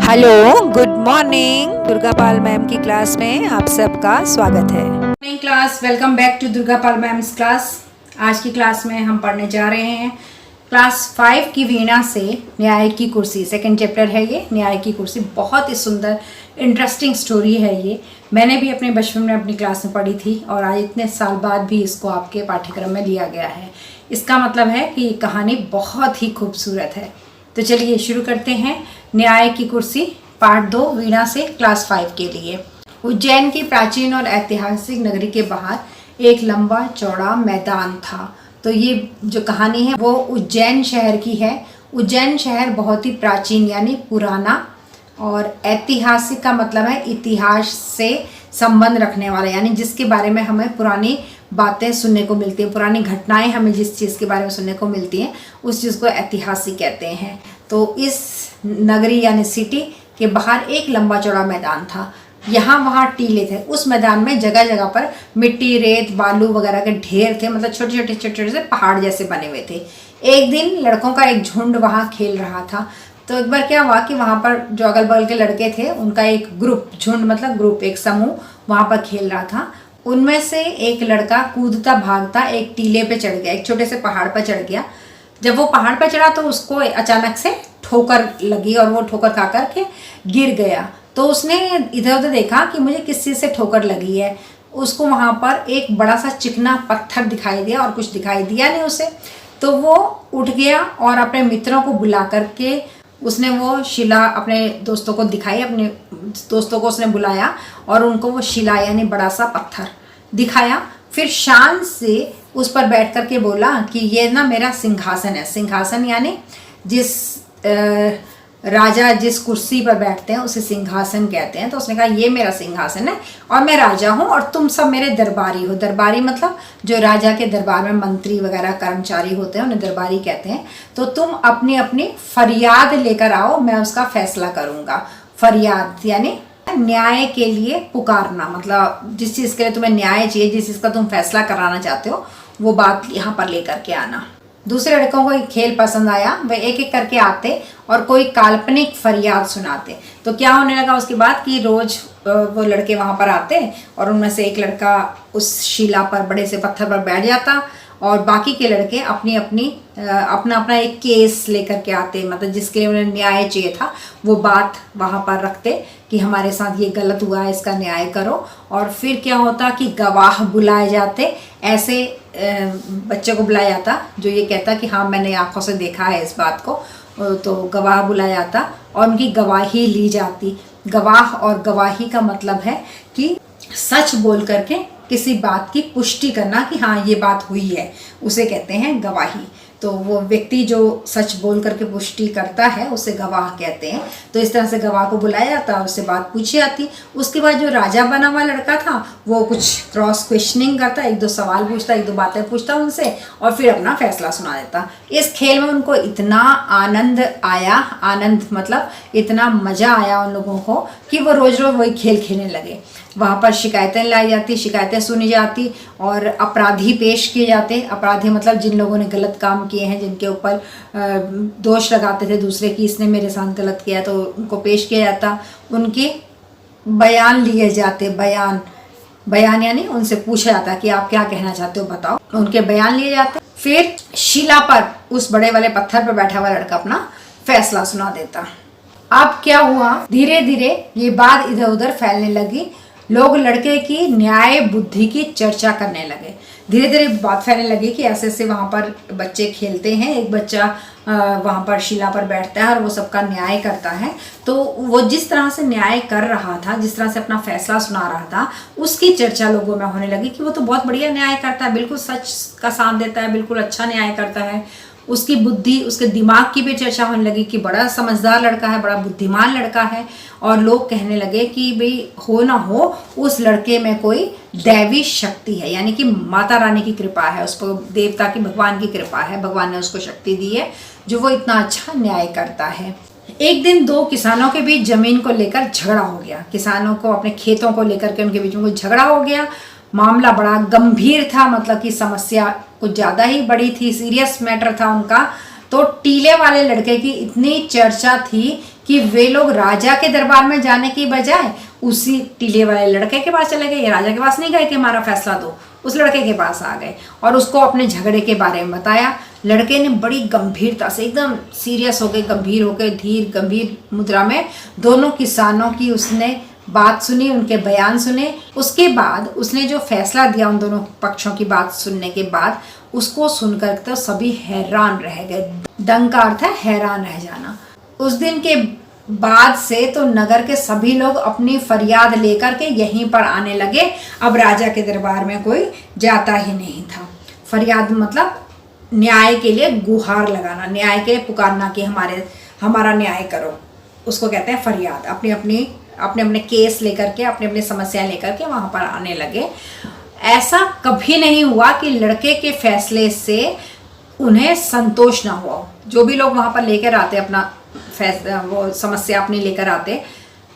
Hello, good morning. Durga Pal ma'am की class में आप सबका स्वागत है। Morning class, welcome back to Durga Pal ma'am's class. आज की क्लास में हम पढ़ने जा रहे हैं क्लास 5 की वीणा से न्याय की कुर्सी। सेकंड चैप्टर है ये, न्याय की कुर्सी। बहुत ही सुंदर इंटरेस्टिंग स्टोरी है ये। मैंने भी अपने बचपन में अपनी क्लास में पढ़ी थी और आज इतने साल बाद भी इसको आपके पाठ्यक्रम में लिया गया है। इसका मतलब है कि कहानी बहुत ही खूबसूरत है। तो चलिए शुरू करते हैं। न्याय की कुर्सी पार्ट 2 वीणा से क्लास 5 के लिए। उज्जैन की प्राचीन और ऐतिहासिक नगरी के बाहर एक लंबा चौड़ा मैदान था। तो ये जो कहानी है वो उज्जैन शहर की है। उज्जैन शहर बहुत ही प्राचीन यानी पुराना, और ऐतिहासिक का मतलब है इतिहास से संबंध रखने वाला, यानी जिसके बारे में हमें पुरानी बातें सुनने को मिलती हैं, पुरानी घटनाएं हमें जिस चीज़ के बारे में सुनने को मिलती हैं उस चीज़ को ऐतिहासिक कहते हैं। तो इस नगरी यानी सिटी के बाहर एक लंबा चौड़ा मैदान था। यहाँ वहाँ टीले थे। उस मैदान में जगह जगह पर मिट्टी, रेत, बालू वगैरह के ढेर थे, मतलब छोटे छोटे से पहाड़ जैसे बने हुए थे। एक दिन लड़कों का एक झुंड वहाँ खेल रहा था। तो एक बार क्या हुआ कि वहाँ पर जो अगल बगल के लड़के थे उनका एक ग्रुप, झुंड मतलब ग्रुप, एक समूह वहाँ पर खेल रहा था। उनमें से एक लड़का कूदता भागता एक टीले पे चढ़ गया, एक छोटे से पहाड़ पर चढ़ गया। जब वो पहाड़ पर चढ़ा तो उसको अचानक से ठोकर लगी और वो ठोकर खा कर के गिर गया। तो उसने इधर उधर देखा कि मुझे किस चीज़ से ठोकर लगी है। उसको वहाँ पर एक बड़ा सा चिकना पत्थर दिखाई दिया और कुछ दिखाई दिया नहीं उसे। तो वो उठ गया और अपने मित्रों को बुला करके उसने वो शिला अपने दोस्तों को दिखाई। अपने दोस्तों को उसने बुलाया और उनको वो शिला यानी बड़ा सा पत्थर दिखाया। फिर शान से उस पर बैठ कर के बोला कि ये ना मेरा सिंहासन है। सिंहासन यानी जिस राजा जिस कुर्सी पर बैठते हैं उसे सिंहासन कहते हैं। तो उसने कहा ये मेरा सिंहासन है और मैं राजा हूँ और तुम सब मेरे दरबारी हो। दरबारी मतलब जो राजा के दरबार में मंत्री वगैरह कर्मचारी होते हैं उन्हें दरबारी कहते हैं। तो तुम अपनी अपनी फरियाद लेकर आओ, मैं उसका फैसला करूँगा। फरियाद यानी न्याय के लिए पुकारना, मतलब जिस चीज़ के लिए तुम्हें न्याय चाहिए, जिस चीज़ का तुम फैसला कराना चाहते हो वो बात यहाँ पर लेकर के आना। दूसरे लड़कों को एक खेल पसंद आया। वे एक एक करके आते और कोई काल्पनिक फरियाद सुनाते। तो क्या होने लगा उसके बाद कि रोज वो लड़के वहाँ पर आते और उनमें से एक लड़का उस शिला पर, बड़े से पत्थर पर बैठ जाता और बाकी के लड़के अपनी अपनी अपना अपना एक केस लेकर के आते, मतलब जिसके लिए उन्हें न्याय चाहिए था वो बात वहाँ पर रखते कि हमारे साथ ये गलत हुआ है, इसका न्याय करो। और फिर क्या होता कि गवाह बुलाए जाते। ऐसे बच्चे को बुलाया जाता जो ये कहता कि हाँ मैंने आंखों से देखा है इस बात को। तो गवाह बुलाया जाता और उनकी गवाही ली जाती। गवाह और गवाही का मतलब है कि सच बोल करके किसी बात की पुष्टि करना कि हाँ ये बात हुई है, उसे कहते हैं गवाही। तो वो व्यक्ति जो सच बोल करके पुष्टि करता है उसे गवाह कहते हैं। तो इस तरह से गवाह को बुलाया जाता, उससे बात पूछी जाती। उसके बाद जो राजा बना हुआ लड़का था वो कुछ क्रॉस क्वेश्चनिंग करता, एक दो सवाल पूछता, एक दो बातें पूछता उनसे और फिर अपना फैसला सुना देता। इस खेल में उनको इतना आनंद आया, आनंद मतलब इतना मज़ा आया उन लोगों को कि वो रोज़ रोज़ वही खेल खेलने लगे। वहाँ पर शिकायतें लाई जाती, शिकायतें सुनी जाती और अपराधी पेश किए जाते। अपराधी मतलब जिन लोगों ने गलत काम किए हैं, जिनके ऊपर दोष लगाते थे दूसरे की इसने मेरे साथ गलत किया, तो उनको पेश किया जाता। उनके बयान लिए जाते। बयान यानी उनसे पूछा जाता कि आप क्या कहना चाहते हो बताओ। उनके बयान लिए जाते। फिर शिला पर उस बड़े वाले पत्थर पर बैठा हुआ लड़का अपना फैसला सुना देता। अब क्या हुआ, धीरे धीरे ये बात इधर उधर फैलने लगी। लोग लड़के की न्याय बुद्धि की चर्चा करने लगे। धीरे धीरे बात फैलने लगी कि ऐसे ऐसे वहाँ पर बच्चे खेलते हैं, एक बच्चा वहाँ पर शिला पर बैठता है और वो सबका न्याय करता है। तो वो जिस तरह से न्याय कर रहा था, जिस तरह से अपना फैसला सुना रहा था, उसकी चर्चा लोगों में होने लगी कि वो तो बहुत बढ़िया न्याय करता है, बिल्कुल सच का साथ देता है, बिल्कुल अच्छा न्याय करता है। उसकी बुद्धि, उसके दिमाग की भी चर्चा होने लगी कि बड़ा समझदार लड़का है, बड़ा बुद्धिमान लड़का है। और लोग कहने लगे कि भाई हो ना हो उस लड़के में कोई दैवी शक्ति है, यानी कि माता रानी की कृपा है, उस पर देवता की, भगवान की कृपा है, भगवान ने उसको शक्ति दी है जो वो इतना अच्छा न्याय करता है। एक दिन दो किसानों के बीच जमीन को लेकर झगड़ा हो गया। किसानों को अपने खेतों को लेकर के उनके बीच में कोई झगड़ा हो गया। मामला बड़ा गंभीर था, मतलब कि समस्या कुछ ज़्यादा ही बड़ी थी, सीरियस मैटर था उनका। तो टीले वाले लड़के की इतनी चर्चा थी कि वे लोग राजा के दरबार में जाने की बजाय उसी टीले वाले लड़के के पास चले गए। ये राजा के पास नहीं गए कि हमारा फैसला दो, उस लड़के के पास आ गए और उसको अपने झगड़े के बारे में बताया। लड़के ने बड़ी गंभीरता से, एकदम सीरियस हो गए, गंभीर हो गए, धीर गंभीर मुद्रा में दोनों किसानों की उसने बात सुनी, उनके बयान सुने। उसके बाद उसने जो फैसला दिया, उन दोनों पक्षों की बात सुनने के बाद उसको सुनकर तो सभी हैरान रह गए। दंग का अर्थ है हैरान रह जाना। उस दिन के बाद से तो नगर के सभी लोग अपनी फरियाद लेकर के यहीं पर आने लगे। अब राजा के दरबार में कोई जाता ही नहीं था। फरियाद मतलब न्याय के लिए गुहार लगाना, न्याय के लिए पुकारना कि हमारा न्याय करो, उसको कहते हैं फरियाद। अपने अपने केस लेकर के, अपने अपने समस्याएं लेकर के वहां पर आने लगे। ऐसा कभी नहीं हुआ कि लड़के के फैसले से उन्हें संतोष ना हुआ। जो भी लोग वहां पर लेकर आते अपना फैसला, वो समस्या अपनी लेकर आते,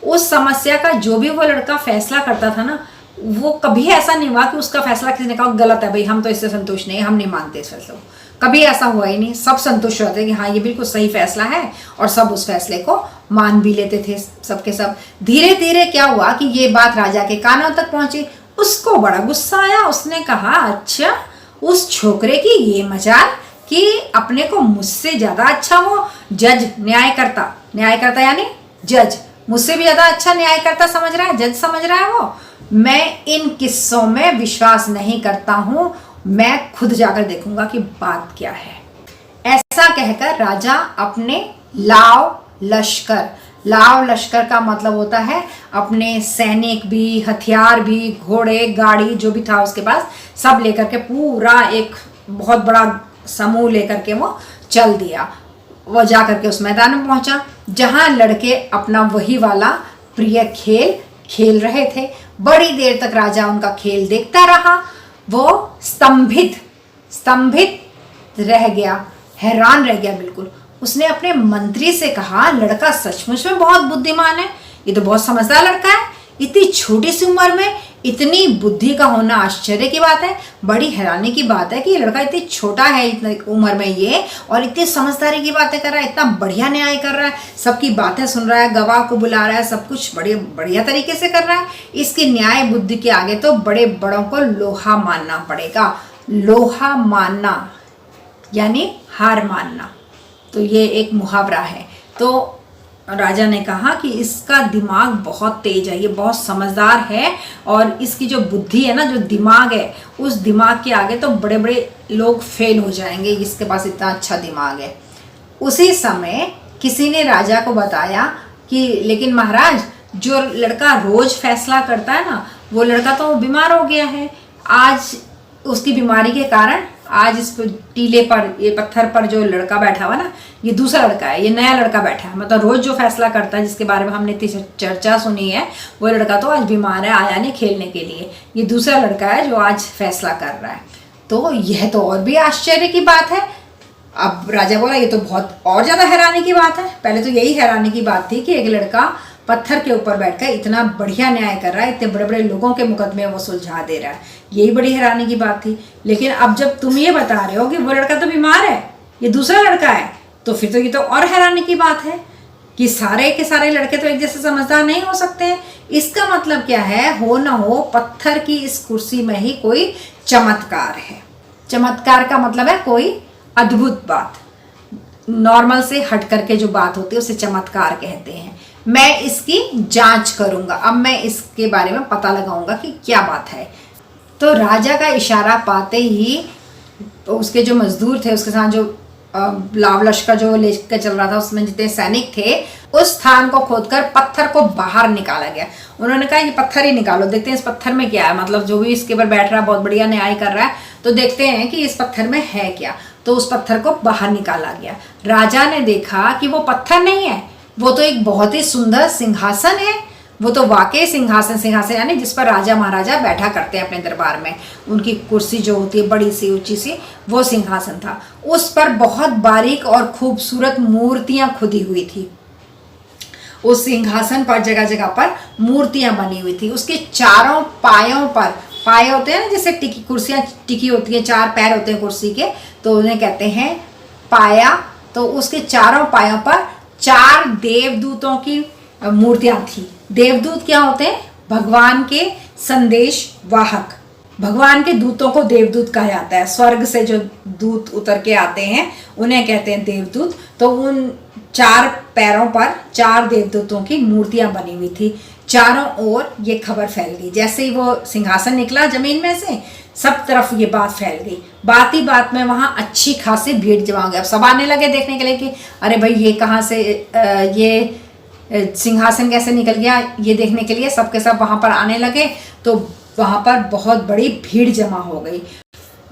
उस समस्या का जो भी वो लड़का फैसला करता था ना, वो कभी ऐसा नहीं हुआ कि उसका फैसला किसी ने कहा गलत है भाई, हम तो इससे संतुष्ट नहीं, हम नहीं मानते इस फैसले को। कभी ऐसा हुआ ही नहीं। सब संतुष्ट होते कि हाँ ये बिल्कुल सही फैसला है और सब उस फैसले को मान भी लेते थे सबके सब। धीरे धीरे क्या हुआ कि ये बात राजा के कानों तक पहुंची। उसको बड़ा गुस्सा आया। उसने कहा अच्छा, उस छोकरे की ये मजाल कि अपने को मुझसे ज्यादा अच्छा वो जज, न्यायकर्ता यानी जज, मुझसे भी ज्यादा अच्छा न्यायकर्ता समझ रहा है, जज समझ रहा है वो। मैं इन किस्सों में विश्वास नहीं करता हूं, मैं खुद जाकर देखूंगा कि बात क्या है। ऐसा कहकर राजा अपने लाव लश्कर का मतलब होता है अपने सैनिक भी, हथियार भी, घोड़े, गाड़ी जो भी था उसके पास, सब लेकर के पूरा एक बहुत बड़ा समूह लेकर के वो चल दिया। वो जा करके उस मैदान में पहुंचा जहां लड़के अपना वही वाला प्रिय खेल खेल रहे थे। बड़ी देर तक राजा उनका खेल देखता रहा। वो स्तंभित रह गया, हैरान रह गया बिल्कुल। उसने अपने मंत्री से कहा, लड़का सचमुच में बहुत बुद्धिमान है, ये तो बहुत समझदार लड़का है। इतनी छोटी सी उम्र में इतनी बुद्धि का होना आश्चर्य की बात है। बड़ी हैरानी की बात है कि ये लड़का इतनी छोटा है, इतनी उम्र में ये, और इतनी समझदारी की बातें कर रहा है, इतना बढ़िया न्याय कर रहा है, सबकी बातें सुन रहा है, गवाह को बुला रहा है, सब कुछ बड़े बढ़िया तरीके से कर रहा है। इसकी न्याय बुद्धि के आगे तो बड़े बड़ों को लोहा मानना पड़ेगा। लोहा मानना यानी हार मानना, तो ये एक मुहावरा है। तो राजा ने कहा कि इसका दिमाग बहुत तेज है, ये बहुत समझदार है, और इसकी जो बुद्धि है ना, जो दिमाग है, उस दिमाग के आगे तो बड़े बड़े लोग फेल हो जाएंगे, इसके पास इतना अच्छा दिमाग है। उसी समय किसी ने राजा को बताया कि लेकिन महाराज, जो लड़का रोज फैसला करता है ना, वो लड़का तो बीमार हो गया है। आज उसकी बीमारी के कारण आज इस टीले पर, ये पत्थर पर जो लड़का बैठा हुआ ना, ये दूसरा लड़का है, ये नया लड़का बैठा है। मतलब रोज जो फैसला करता है, जिसके बारे में हमने इतनी चर्चा सुनी है, वो लड़का तो आज बीमार है, आया नहीं खेलने के लिए। ये दूसरा लड़का है जो आज फैसला कर रहा है। तो यह तो और भी आश्चर्य की बात है। अब राजा बोला ये तो बहुत और ज्यादा हैरानी की बात है। पहले तो यही हैरानी की बात थी कि एक लड़का पत्थर के ऊपर बैठकर इतना बढ़िया न्याय कर रहा है, इतने बड़े बड़े लोगों के मुकदमे वो सुलझा दे रहा है, यही बड़ी हैरानी की बात थी। लेकिन अब जब तुम ये बता रहे हो कि वो लड़का तो बीमार है, ये दूसरा लड़का है, तो फिर तो ये तो और हैरानी की बात है कि सारे के सारे लड़के तो एक जैसे समझदार नहीं हो सकते हैं। इसका मतलब क्या है, हो ना हो पत्थर की इस कुर्सी में ही कोई चमत्कार है। चमत्कार का मतलब है कोई अद्भुत बात, नॉर्मल से हट करके जो बात होती है उसे चमत्कार कहते हैं। मैं इसकी जांच करूंगा, अब मैं इसके बारे में पता लगाऊंगा कि क्या बात है। तो राजा का इशारा पाते ही उसके जो मजदूर थे, उसके साथ जो लाव लश्कर जो लेकर चल रहा था, उसमें जितने सैनिक थे, उस स्थान को खोदकर पत्थर को बाहर निकाला गया। उन्होंने कहा ये पत्थर ही निकालो, देखते हैं इस पत्थर में क्या है। मतलब जो भी इसके ऊपर बैठ रहा है बहुत बढ़िया न्याय कर रहा है, तो देखते हैं कि इस पत्थर में है क्या। तो उस पत्थर को बाहर निकाला गया। राजा ने देखा कि वो पत्थर नहीं है, वो तो एक बहुत ही सुंदर सिंहासन है। वो तो वाकई सिंहासन यानी जिस पर राजा महाराजा बैठा करते हैं अपने दरबार में, उनकी कुर्सी जो होती है बड़ी सी ऊंची सी, वो सिंहासन था। उस पर बहुत बारीक और खूबसूरत मूर्तियां खुदी हुई थी। उस सिंहासन पर जगह जगह पर मूर्तियां बनी हुई थी। उसके चारों पायों पर, पाए होते हैं ना जैसे टिकी, कुर्सियां टिकी होती हैं, चार पैर होते हैं कुर्सी के, तो उन्हें कहते हैं पाया। तो उसके चारों पायों पर 4 देवदूतों की मूर्तियां थी। देवदूत क्या होते हैं? भगवान के संदेश वाहक। भगवान के दूतों को देवदूत कहा जाता है। स्वर्ग से जो दूत उतर के आते हैं उन्हें कहते हैं देवदूत। तो उन 4 पैरों पर 4 देवदूतों की मूर्तियां बनी हुई थी। चारों ओर ये खबर फैल गई। जैसे ही वो सिंहासन निकला जमीन में से, सब तरफ ये बात फैल गई। बात ही बात में वहां अच्छी खासी भीड़ जमा गई। अब सब आने लगे देखने के लिए कि अरे भाई ये कहाँ से ये सिंहासन कैसे निकल गया, ये देखने के लिए सबके सब वहां पर आने लगे। तो वहां पर बहुत बड़ी भीड़ जमा हो गई।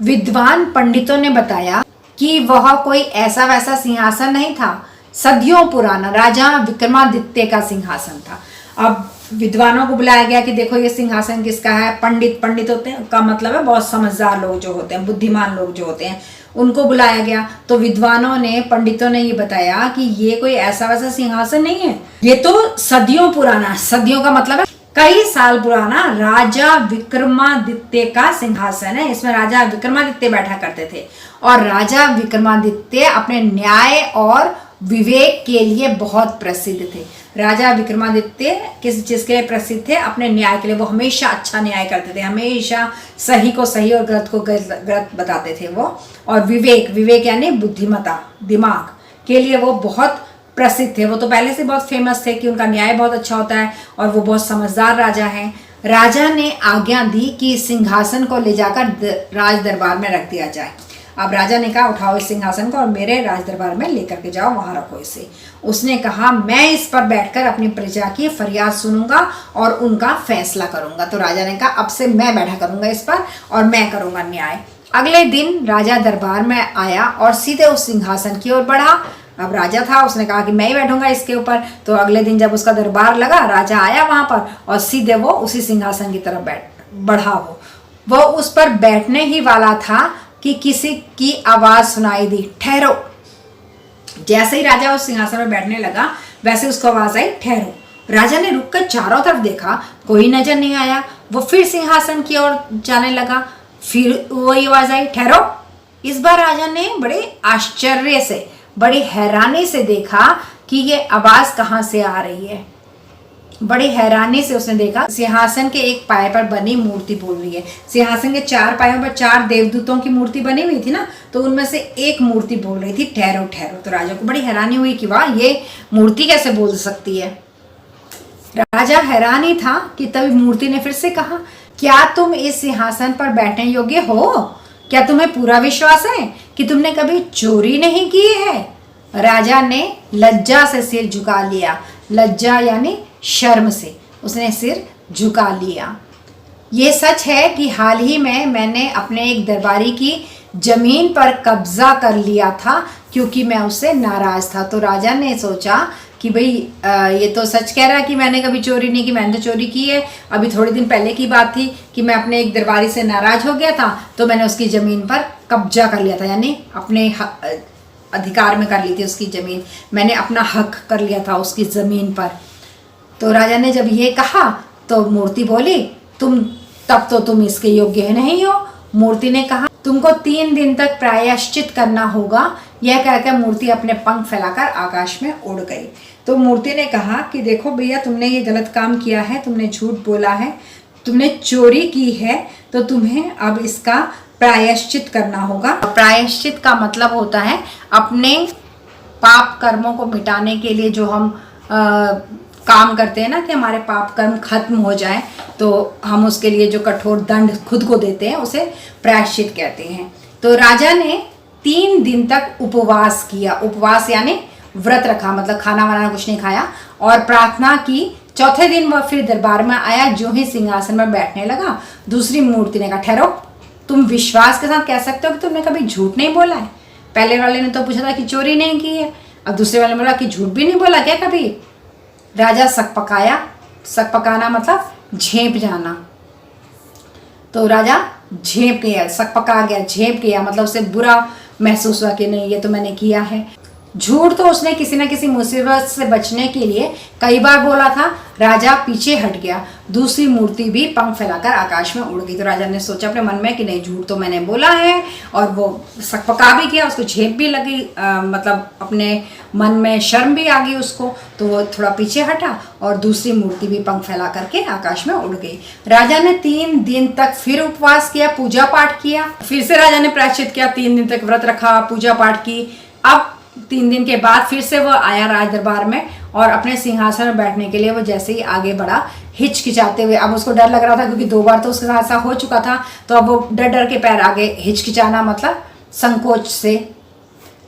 विद्वान पंडितों ने बताया कि वह कोई ऐसा वैसा सिंहासन नहीं था, सदियों पुराना राजा विक्रमादित्य का सिंहासन था। अब विद्वानों को बुलाया गया कि देखो ये सिंहासन किसका है। पंडित होते हैं का मतलब है बहुत समझदार लोग जो होते हैं, बुद्धिमान लोग जो होते हैं, उनको बुलाया गया। तो विद्वानों ने, पंडितों ने ये बताया कि ये कोई ऐसा वैसा सिंहासन नहीं है, ये तो सदियों पुराना, सदियों का मतलब है कई साल पुराना राजा विक्रमादित्य का सिंहासन है। इसमें राजा विक्रमादित्य बैठा करते थे और राजा विक्रमादित्य अपने न्याय और विवेक के लिए बहुत प्रसिद्ध थे। राजा विक्रमादित्य किस चीज के लिए प्रसिद्ध थे? अपने न्याय के लिए। वो हमेशा अच्छा न्याय करते थे, हमेशा सही को सही और गलत को गलत बताते थे वो। और विवेक यानी बुद्धिमत्ता, दिमाग के लिए वो बहुत प्रसिद्ध थे। वो तो पहले से बहुत फेमस थे कि उनका न्याय बहुत अच्छा होता है और वो बहुत समझदार राजा हैं। राजा ने आज्ञा दी कि सिंहासन को ले जाकर राज दरबार में रख दिया जाए। अब राजा ने कहा उठाओ इस सिंहासन को और मेरे राज दरबार में लेकर के जाओ, वहां रखो इसे। उसने कहा मैं इस पर बैठकर अपनी प्रजा की फरियाद सुनूंगा और उनका फैसला करूंगा। तो राजा ने कहा अब से मैं बैठा करूंगा इस पर और मैं करूंगा न्याय। अगले दिन राजा दरबार में आया और सीधे उस सिंहासन की ओर बढ़ा। अब राजा था, उसने कहा कि मैं ही बैठूंगा इसके ऊपर। तो अगले दिन जब उसका दरबार लगा, राजा आया वहां पर और सीधे वो उसी सिंहासन की तरफ बढ़ा। वो उस पर बैठने ही वाला था कि किसी की आवाज सुनाई दी, ठहरो। जैसे ही राजा उस सिंहासन में बैठने लगा वैसे उसको आवाज आई, ठहरो। राजा ने रुककर चारों तरफ देखा, कोई नजर नहीं आया। वो फिर सिंहासन की ओर जाने लगा, फिर वही आवाज आई, ठहरो। इस बार राजा ने बड़े आश्चर्य से, बड़ी हैरानी से देखा कि ये आवाज कहाँ से आ रही है। बड़ी हैरानी से उसने देखा सिंहासन के एक पाए पर बनी मूर्ति बोल रही है। सिंहासन के 4 पायों पर 4 देवदूतों की मूर्ति बनी हुई थी ना, तो उनमें से एक मूर्ति बोल रही थी, ठहरो ठहरो। तो राजा को बड़ी हैरानी हुई कि वाह, ये मूर्ति कैसे बोल सकती है। राजा हैरान ही था कि तभी मूर्ति ने फिर से कहा, क्या तुम इस सिंहासन पर बैठने योग्य हो? क्या तुम्हें पूरा विश्वास है कि तुमने कभी चोरी नहीं की है? राजा ने लज्जा से सिर झुका लिया। लज्जा यानी शर्म से उसने सिर झुका लिया। ये सच है कि हाल ही में मैंने अपने एक दरबारी की जमीन पर कब्जा कर लिया था क्योंकि मैं उससे नाराज था। तो राजा ने सोचा कि भाई ये तो सच कह रहा है कि मैंने कभी चोरी नहीं की, मैंने तो चोरी की है। अभी थोड़े दिन पहले की बात थी कि मैं अपने एक दरबारी से नाराज हो गया था, तो मैंने उसकी ज़मीन पर कब्जा कर लिया था, यानी अपने अधिकार में कर ली थी उसकी ज़मीन। मैंने अपना हक कर लिया था उसकी ज़मीन पर। तो राजा ने जब ये कहा तो मूर्ति बोली, तब तो तुम इसके योग्य नहीं हो। मूर्ति ने कहा तुमको 3 दिन तक प्रायश्चित करना होगा। यह कहकर मूर्ति अपने पंख फैलाकर आकाश में उड़ गई। तो मूर्ति ने कहा कि देखो भैया, तुमने ये गलत काम किया है, तुमने झूठ बोला है, तुमने चोरी की है, तो तुम्हें अब इसका प्रायश्चित करना होगा। प्रायश्चित का मतलब होता है अपने पाप कर्मों को मिटाने के लिए जो हम काम करते हैं ना, कि हमारे पाप कर्म खत्म हो जाए, तो हम उसके लिए जो कठोर दंड खुद को देते हैं उसे प्रायश्चित कहते हैं। तो राजा ने 3 दिन तक उपवास किया। उपवास यानी व्रत रखा, मतलब खाना वाना कुछ नहीं खाया, और प्रार्थना की। चौथे दिन वह फिर दरबार में आया। जो ही सिंहासन में बैठने लगा, दूसरी मूर्ति ने कहा, ठहरो, तुम विश्वास के साथ कह सकते हो कि तुमने कभी झूठ नहीं बोला है? पहले वाले ने तो पूछा था कि चोरी नहीं की है, अब दूसरे वाले ने बोला कि झूठ भी नहीं बोला क्या कभी? राजा सकपकाया। सकपकाना मतलब झेप जाना। तो राजा झेप गया, सकपका गया, झेप गया, मतलब उसे बुरा महसूस हुआ कि नहीं, ये तो मैंने किया है। झूठ तो उसने किसी न किसी मुसीबत से बचने के लिए कई बार बोला था। राजा पीछे हट गया। दूसरी मूर्ति भी पंख फैलाकर आकाश में उड़ गई। तो राजा ने सोचा अपने मन में कि नहीं, झूठ तो मैंने बोला है, और वो सकपका भी गया, उसको झेप भी लगी, मतलब अपने मन में शर्म भी आ गई उसको। तो वो थोड़ा पीछे हटा और दूसरी मूर्ति भी पंख फैला करके आकाश में उड़ गई। राजा ने 3 दिन तक फिर उपवास किया, पूजा पाठ किया। फिर से राजा ने प्रायश्चित किया, 3 दिन तक व्रत रखा, पूजा पाठ की। अब 3 दिन के बाद फिर से वो आया राज दरबार में, और अपने सिंहासन में बैठने के लिए वो जैसे ही आगे बढ़ा, हिचकिचाते हुए, अब उसको डर लग रहा था क्योंकि 2 बार तो उसके साथ ऐसा हो चुका था, तो अब वो डर डर के पैर आगे हिचकिचाना, मतलब संकोच से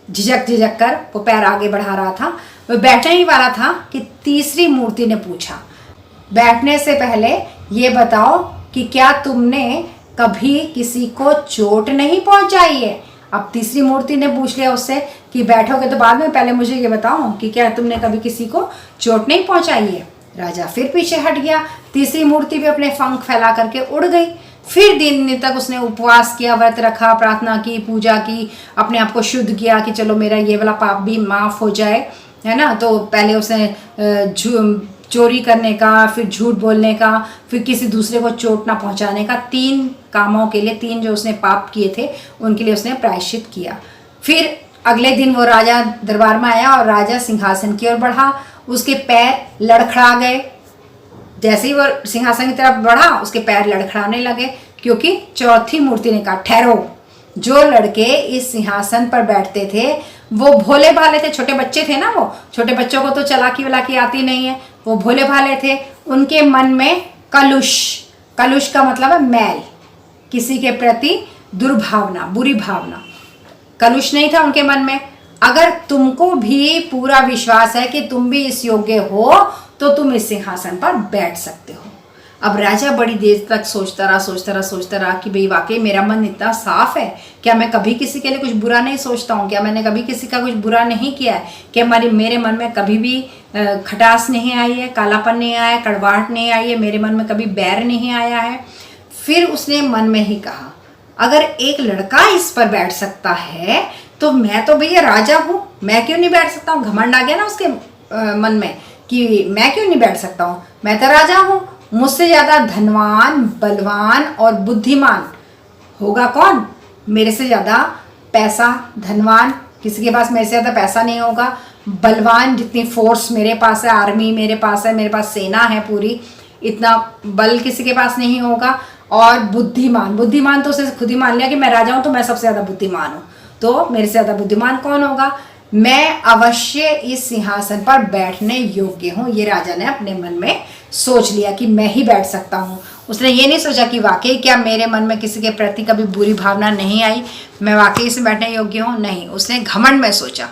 झिझक झिझक कर वो पैर आगे बढ़ा रहा था। वो बैठने ही वाला था कि तीसरी मूर्ति ने पूछा, बैठने से पहले ये बताओ कि क्या तुमने कभी किसी को चोट नहीं पहुंचाई है। अब तीसरी मूर्ति ने पूछ लिया उससे कि बैठोगे तो बाद में, पहले मुझे ये बताओ कि क्या तुमने कभी किसी को चोट नहीं पहुंचाई है। राजा फिर पीछे हट गया। तीसरी मूर्ति भी अपने पंख फैला करके उड़ गई। फिर दिन तक उसने उपवास किया, व्रत रखा, प्रार्थना की, पूजा की, अपने आप को शुद्ध किया कि चलो मेरा ये वाला पाप भी माफ हो जाए, है ना। तो पहले उसने चोरी करने का, फिर झूठ बोलने का, फिर किसी दूसरे को चोट ना पहुंचाने का, 3 कामों के लिए, 3 जो उसने पाप किए थे उनके लिए उसने प्रायश्चित किया। फिर अगले दिन वो राजा दरबार में आया और राजा सिंहासन की ओर बढ़ा। उसके पैर लड़खड़ा गए। जैसे ही वो सिंहासन की तरफ बढ़ा, उसके पैर लड़खड़ाने लगे, क्योंकि चौथी मूर्ति ने कहा, ठहरो, जो लड़के इस सिंहासन पर बैठते थे वो भोले भाले थे, छोटे बच्चे थे ना, वो छोटे बच्चों को तो चालाकी वालाकी आती नहीं है, वो भोले भाले थे। उनके मन में कलुष, कलुष का मतलब है मैल, किसी के प्रति दुर्भावना, बुरी भावना, कलुष नहीं था उनके मन में। अगर तुमको भी पूरा विश्वास है कि तुम भी इस योग्य हो तो तुम इस सिंहासन पर बैठ सकते हो। अब राजा बड़ी देर तक सोचता रहा कि भाई वाकई मेरा मन इतना साफ है, क्या मैं कभी किसी के लिए कुछ बुरा नहीं सोचता हूँ, क्या मैंने कभी किसी का कुछ बुरा नहीं किया है, क्या मेरे मन में कभी भी खटास नहीं आई है, कालापन नहीं आया, कड़वाहट नहीं आई है, मेरे मन में कभी बैर नहीं आया है। फिर उसने मन में ही कहा, अगर एक लड़का इस पर बैठ सकता है तो मैं तो भैया राजा हूँ, मैं क्यों नहीं बैठ सकता हूँ। घमंड आ गया ना उसके मन में कि मैं क्यों नहीं बैठ सकता हूँ, मैं तो राजा हूँ। मुझसे ज़्यादा धनवान, बलवान और बुद्धिमान होगा कौन। मेरे से ज़्यादा पैसा, धनवान किसी के पास मेरे से ज़्यादा पैसा नहीं होगा, बलवान जितनी फोर्स मेरे पास है, आर्मी मेरे पास है, मेरे पास सेना है पूरी, इतना बल किसी के पास नहीं होगा। और बुद्धिमान, बुद्धिमान तो उसे खुद ही मान लिया कि मैं राजा हूँ तो मैं सबसे ज़्यादा बुद्धिमान हूँ, तो मेरे से ज़्यादा बुद्धिमान कौन होगा। मैं अवश्य इस सिंहासन पर बैठने योग्य हूँ। ये राजा ने अपने मन में सोच लिया कि मैं ही बैठ सकता हूँ। उसने ये नहीं सोचा कि वाकई क्या मेरे मन में किसी के प्रति कभी बुरी भावना नहीं आई, मैं वाकई से बैठने योग्य हूँ, नहीं, उसने घमंड में सोचा।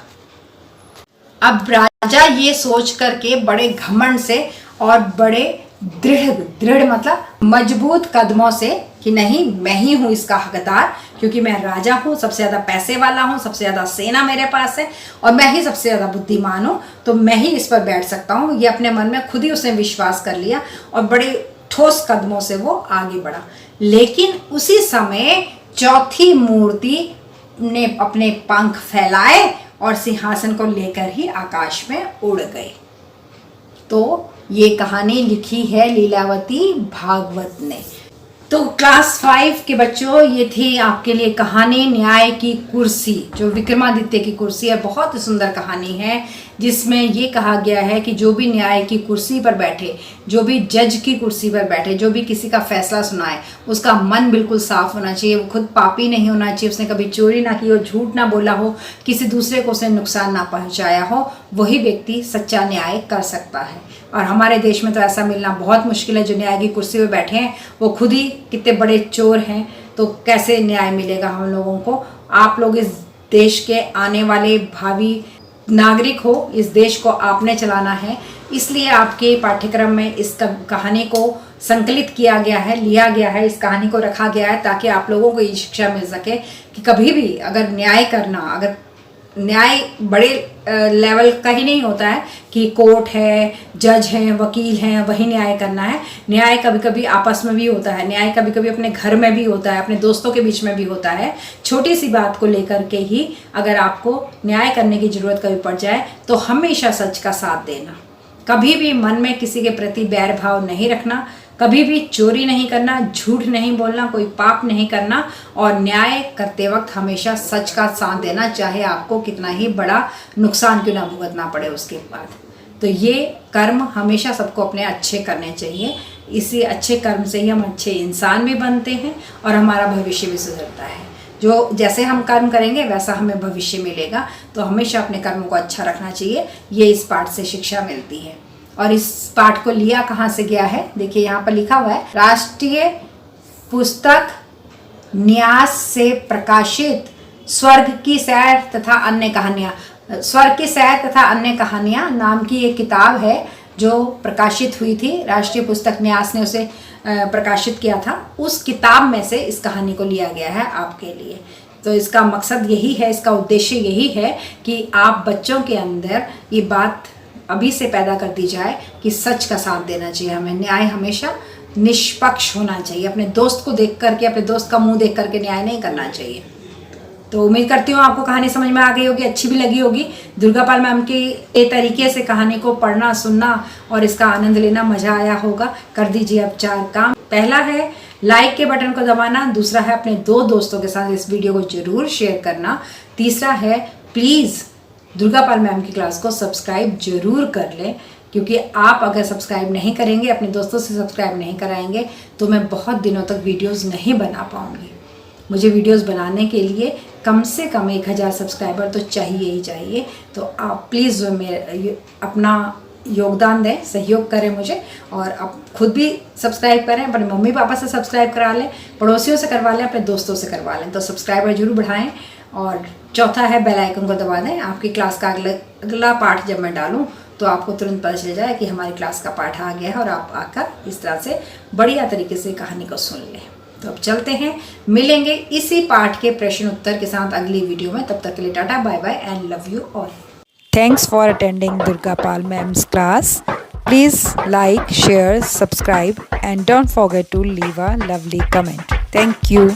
अब राजा ये सोच करके बड़े घमंड से और बड़े दृढ़ मतलब मजबूत कदमों से कि नहीं, मैं ही हूँ इसका हकदार, क्योंकि मैं राजा हूँ, सबसे ज़्यादा पैसे वाला हूँ, सबसे ज़्यादा सेना मेरे पास है और मैं ही सबसे ज़्यादा बुद्धिमान हूँ, तो मैं ही इस पर बैठ सकता हूँ। ये अपने मन में खुद ही उसने विश्वास कर लिया और बड़े ठोस कदमों से वो आगे बढ़ा। लेकिन उसी समय चौथी मूर्ति ने अपने पंख फैलाए और सिंहासन को लेकर ही आकाश में उड़ गए। तो ये कहानी लिखी है लीलावती भागवत ने। तो क्लास 5 के बच्चों, ये थी आपके लिए कहानी न्याय की कुर्सी, जो विक्रमादित्य की कुर्सी है। बहुत ही सुंदर कहानी है जिसमें ये कहा गया है कि जो भी न्याय की कुर्सी पर बैठे, जो भी जज की कुर्सी पर बैठे, जो भी किसी का फैसला सुनाए, उसका मन बिल्कुल साफ होना चाहिए, वो खुद पापी नहीं होना चाहिए, उसने कभी चोरी ना की हो, झूठ ना बोला हो, किसी दूसरे को उसने नुकसान ना पहुंचाया हो, वही व्यक्ति सच्चा न्याय कर सकता है। और हमारे देश में तो ऐसा मिलना बहुत मुश्किल है। जो न्याय की कुर्सी पर बैठे हैं वो खुद ही कितने बड़े चोर हैं, तो कैसे न्याय मिलेगा हम लोगों को। आप लोग इस देश के आने वाले भावी नागरिक हो, इस देश को आपने चलाना है, इसलिए आपके पाठ्यक्रम में इस कहानी को संकलित किया गया है, लिया गया है, इस कहानी को रखा गया है ताकि आप लोगों को ये शिक्षा मिल सके कि कभी भी अगर न्याय करना, अगर न्याय बड़े लेवल का ही नहीं होता है कि कोर्ट है, जज हैं, वकील हैं, वही न्याय करना है। न्याय कभी कभी आपस में भी होता है, न्याय कभी कभी अपने घर में भी होता है, अपने दोस्तों के बीच में भी होता है। छोटी सी बात को लेकर के ही अगर आपको न्याय करने की ज़रूरत कभी पड़ जाए तो हमेशा सच का साथ देना, कभी भी मन में किसी के प्रति बैर भाव नहीं रखना, कभी भी चोरी नहीं करना, झूठ नहीं बोलना, कोई पाप नहीं करना और न्याय करते वक्त हमेशा सच का साथ देना, चाहे आपको कितना ही बड़ा नुकसान क्यों ना भुगतना पड़े उसके बाद। तो ये कर्म हमेशा सबको अपने अच्छे करने चाहिए। इसी अच्छे कर्म से ही हम अच्छे इंसान भी बनते हैं और हमारा भविष्य भी सुधरता है। जो जैसे हम कर्म करेंगे वैसा हमें भविष्य मिलेगा। तो हमेशा अपने कर्मों को अच्छा रखना चाहिए, ये इस पाठ से शिक्षा मिलती है। और इस पाठ को लिया कहाँ से गया है, देखिए यहाँ पर लिखा हुआ है, राष्ट्रीय पुस्तक न्यास से प्रकाशित स्वर्ग की सैर तथा अन्य कहानियाँ, स्वर्ग की सैर तथा अन्य कहानियाँ नाम की एक किताब है जो प्रकाशित हुई थी। राष्ट्रीय पुस्तक न्यास ने उसे प्रकाशित किया था। उस किताब में से इस कहानी को लिया गया है आपके लिए। तो इसका मकसद यही है, इसका उद्देश्य यही है कि आप बच्चों के अंदर ये बात अभी से पैदा कर दी जाए कि सच का साथ देना चाहिए हमें, न्याय हमेशा निष्पक्ष होना चाहिए। अपने दोस्त को देख करके, अपने दोस्त का मुंह देख करके न्याय नहीं करना चाहिए। तो उम्मीद करती हूँ आपको कहानी समझ में आ गई होगी, अच्छी भी लगी होगी। दुर्गा पाल मैम के ये तरीके से कहानी को पढ़ना, सुनना और इसका आनंद लेना मज़ा आया होगा। कर दीजिए अब 4 काम। पहला है लाइक के बटन को दबाना, दूसरा है अपने 2 दोस्तों के साथ इस वीडियो को जरूर शेयर करना, तीसरा है प्लीज़ दुर्गा पाल मैम की क्लास को सब्सक्राइब जरूर कर लें, क्योंकि आप अगर सब्सक्राइब नहीं करेंगे, अपने दोस्तों से सब्सक्राइब नहीं कराएंगे तो मैं बहुत दिनों तक वीडियोस नहीं बना पाऊँगी। मुझे वीडियोस बनाने के लिए कम से कम 1000 सब्सक्राइबर तो चाहिए ही चाहिए। तो आप प्लीज़ मेरे अपना योगदान दें, सहयोग करें मुझे, और आप खुद भी सब्सक्राइब करें, अपने मम्मी पापा से सब्सक्राइब करा लें, पड़ोसियों से करवा लें, अपने दोस्तों से करवा लें। तो सब्सक्राइबर जरूर बढ़ाएं। और चौथा है बेल आइकन को दबा दें। आपकी क्लास का अगला पाठ जब मैं डालूं तो आपको तुरंत पता चल जाए कि हमारी क्लास का पाठ आ गया है और आप आकर इस तरह से बढ़िया तरीके से कहानी को सुन लें। तो अब चलते हैं, मिलेंगे इसी पाठ के प्रश्न उत्तर के साथ अगली वीडियो में। तब तक के लिए tata, bye bye and love you all. Thanks for attending Durga Pal Ma'am's class. Please like, share, subscribe and don't forget to leave a lovely comment. Thank you.